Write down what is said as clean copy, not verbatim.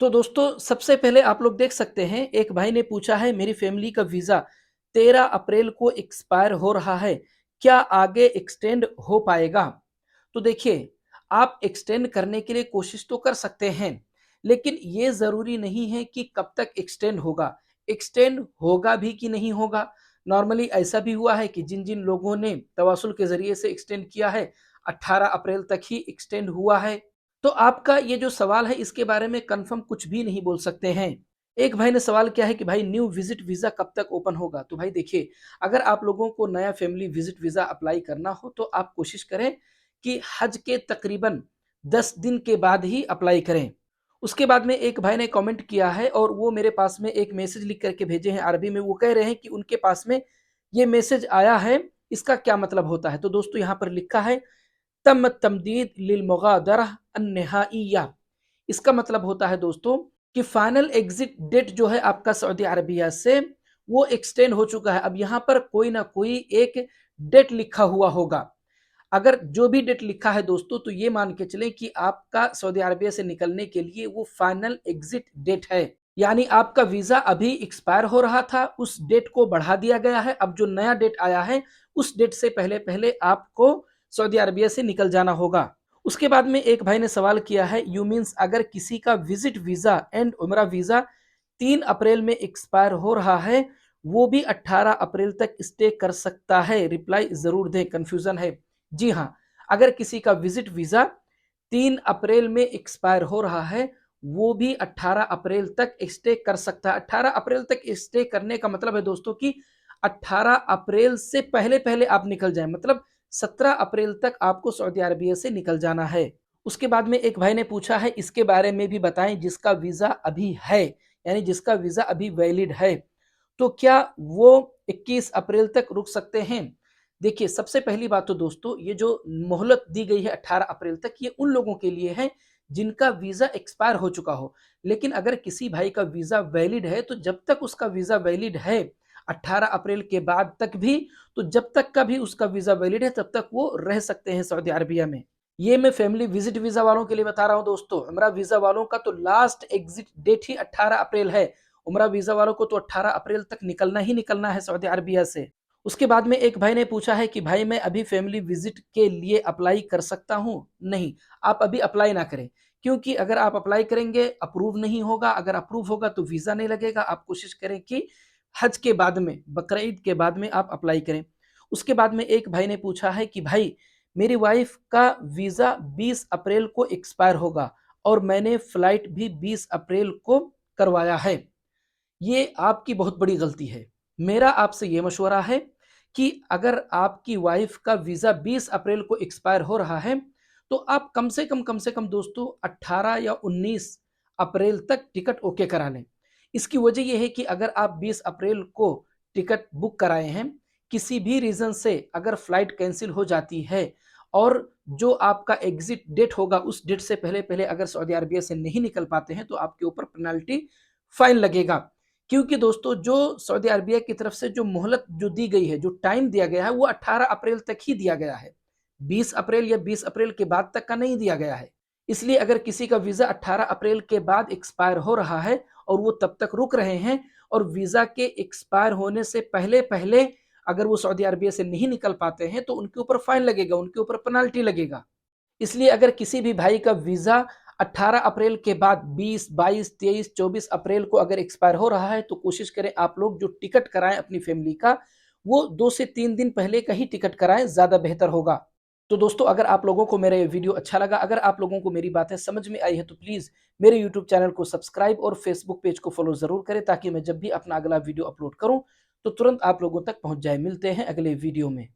तो दोस्तों सबसे पहले आप लोग देख सकते हैं, एक भाई ने पूछा है मेरी फैमिली का वीज़ा 13 अप्रैल को एक्सपायर हो रहा है, क्या आगे एक्सटेंड हो पाएगा? तो देखिए, आप एक्सटेंड करने के लिए कोशिश तो कर सकते हैं, लेकिन ये ज़रूरी नहीं है कि कब तक एक्सटेंड होगा। एक्सटेंड होगा भी कि नहीं होगा। नॉर्मली ऐसा भी हुआ है कि जिन-जिन लोगों ने तवासुल के ज़रिए से एक्सटेंड किया है, 18 अप्रैल तक ही एक्सटेंड हुआ है। तो आपका ये जो सवाल है इसके बारे में कन्फर्म कुछ भी नहीं बोल सकते हैं। एक भाई ने सवाल किया है कि भाई न्यू विज़िट वीज़ा कब तक ओपन होगा? तो भाई देखिए, अगर आप लोगों को नया फैमिली विज़िट वीज़ा अप्लाई करना हो तो आप कोशिश करें कि हज के तकरीबन 10 दिन के बाद ही अप्लाई करें। उसके बाद में एक भाई ने कमेंट किया है और वो मेरे पास में एक मैसेज लिख कर के भेजे हैं अरबी में। वो कह रहे हैं कि उनके पास में ये मैसेज आया है, इसका क्या मतलब होता है? तो दोस्तों यहाँ पर लिखा है तम तमदीद लिलमुगादरा अन्निहाइया। इसका मतलब होता है दोस्तों कि फाइनल एग्जिट डेट जो है आपका सऊदी अरबिया से वो एक्सटेंड हो चुका है। अब यहाँ पर कोई ना कोई एक डेट लिखा हुआ होगा। अगर जो भी डेट लिखा है दोस्तों तो ये मान के चलें कि आपका सऊदी अरबिया से निकलने के लिए वो फाइनल एग्जिट डेट है। यानी आपका वीजा अभी एक्सपायर हो रहा था, उस डेट को बढ़ा दिया गया है। अब जो नया डेट आया है उस डेट से पहले पहले आपको सऊदी अरबिया से निकल जाना होगा। उसके बाद में एक भाई ने सवाल किया है यू मीन्स अगर किसी का विजिट वीजा एंड उम्रा वीजा 3 अप्रैल में एक्सपायर हो रहा है, वो भी 18 अप्रैल तक स्टे कर सकता है? रिप्लाई जरूर दें, कंफ्यूजन है। जी हाँ, अगर किसी का विजिट वीजा 3 अप्रैल में एक्सपायर हो रहा है, वो भी 18 अप्रैल तक स्टे कर सकता है। 18 अप्रैल तक स्टे करने का मतलब है दोस्तों कि 18 अप्रैल से पहले पहले आप निकल जाएं, मतलब 17 अप्रैल तक आपको सऊदी अरबिया से निकल जाना है। उसके बाद में एक भाई ने पूछा है इसके बारे में भी बताएं, जिसका वीजा अभी है, यानी जिसका वीजा अभी वैलिड है, तो क्या वो 21 अप्रैल तक रुक सकते हैं? देखिए, सबसे पहली बात तो दोस्तों ये जो मोहलत दी गई है 18 अप्रैल तक, ये उन लोगों के लिए है जिनका वीजा एक्सपायर हो चुका हो। लेकिन अगर किसी भाई का वीजा वैलिड है तो जब तक उसका वीजा वैलिड है 18 अप्रैल के बाद तक भी, तो जब तक का भी उसका वीजा वैलिड है तब तक वो रह सकते हैं सऊदी अरबिया में। ये मैं फैमिली विजिट वीजा वालों के लिए बता रहा हूं दोस्तों। उम्रा वीजा वालों का तो लास्ट एग्जिट डेट ही 18 अप्रैल है। उम्रा वीजा वालों को तो 18 अप्रैल तक निकलना ही निकलना है सऊदी अरबिया से। उसके बाद में एक भाई ने पूछा है कि भाई मैं अभी फैमिली विजिट के लिए अप्लाई कर सकता हूं? नहीं, आप अभी अप्लाई ना करें, क्योंकि अगर आप अप्लाई करेंगे अप्रूव नहीं होगा। अगर अप्रूव होगा तो वीजा नहीं लगेगा। आप कोशिश करें कि हज के बाद में, बकरीद के बाद में आप अप्लाई करें। उसके बाद में एक भाई ने पूछा है कि भाई मेरी वाइफ का वीजा 20 अप्रैल को एक्सपायर होगा और मैंने फ्लाइट भी 20 अप्रैल को करवाया है, ये आपकी बहुत बड़ी गलती है। मेरा आपसे ये मशवरा है कि अगर आपकी वाइफ का वीजा 20 अप्रैल को एक्सपायर हो रहा है तो आप कम से कम दोस्तों 18 या 19 अप्रैल तक टिकट ओके करा लें। इसकी वजह यह है कि अगर आप 20 अप्रैल को टिकट बुक कराए हैं, किसी भी रीजन से अगर फ्लाइट कैंसिल हो जाती है और जो आपका एग्जिट डेट होगा उस डेट से पहले पहले अगर सऊदी अरबिया से नहीं निकल पाते हैं तो आपके ऊपर पेनल्टी फाइन लगेगा। क्योंकि दोस्तों जो सऊदी अरबिया की तरफ से जो मोहलत जो दी गई है, जो टाइम दिया गया है, वो 18 अप्रैल तक ही दिया गया है। 20 अप्रैल या 20 अप्रैल के बाद तक का नहीं दिया गया है। इसलिए अगर किसी का वीजा 18 अप्रैल के बाद एक्सपायर हो रहा है और वो तब तक रुक रहे हैं और वीजा के एक्सपायर होने से पहले पहले अगर वो सऊदी अरबिया से नहीं निकल पाते हैं तो उनके ऊपर फाइन लगेगा, उनके ऊपर पेनल्टी लगेगा। इसलिए अगर किसी भी भाई का वीजा 18 अप्रैल के बाद 20, 22, 23, 24 अप्रैल को अगर एक्सपायर हो रहा है तो कोशिश करें आप लोग जो टिकट कराएं अपनी फैमिली का, वो 2 से 3 दिन पहले का ही टिकट कराएं, ज्यादा बेहतर होगा। तो दोस्तों अगर आप लोगों को मेरा ये वीडियो अच्छा लगा, अगर आप लोगों को मेरी बातें समझ में आई है तो प्लीज मेरे यूट्यूब चैनल को सब्सक्राइब और फेसबुक पेज को फॉलो जरूर करें, ताकि मैं जब भी अपना अगला वीडियो अपलोड करूं तो तुरंत आप लोगों तक पहुंच जाए। मिलते हैं अगले वीडियो में।